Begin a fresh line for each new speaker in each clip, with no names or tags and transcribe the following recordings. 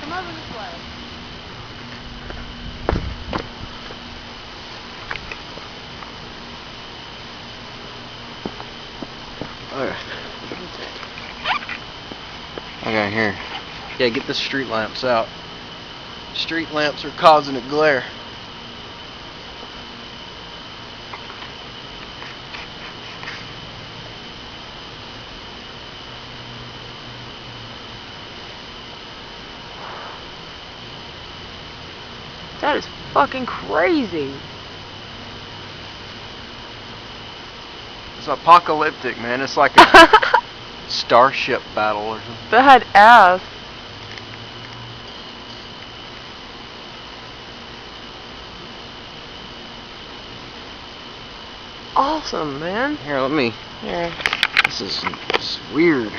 Come over this way.
Okay, here. Yeah, get the street lamps out. Street lamps are causing a glare.
That is fucking crazy.
It's apocalyptic, man. It's like a starship battle or something.
Badass. Awesome, man.
Here, let me.
Here.
This is weird.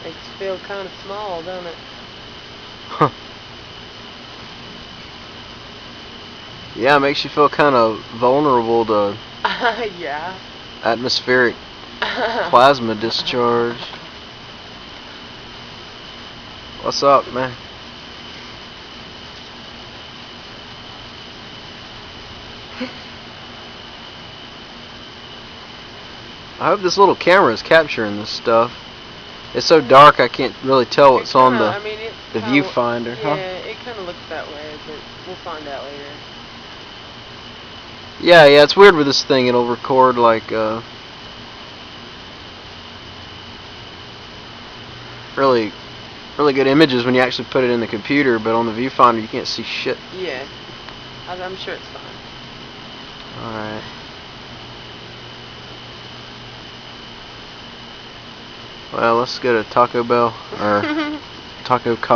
Makes you feel kind of small, don't it?
Huh. Yeah, it makes you feel kind of vulnerable to
yeah.
atmospheric plasma discharge. What's up, man? I hope this little camera is capturing this stuff. It's so dark I can't really tell what's on the viewfinder.
Yeah, it kind of looks that way, but we'll find out later.
Yeah, it's weird with this thing. It'll record like really good images when you actually put it in the computer, but on the viewfinder you can't see shit.
Yeah, I'm sure it's fine.
Alright. Well, let's go to Taco Bell or Taco Coffee.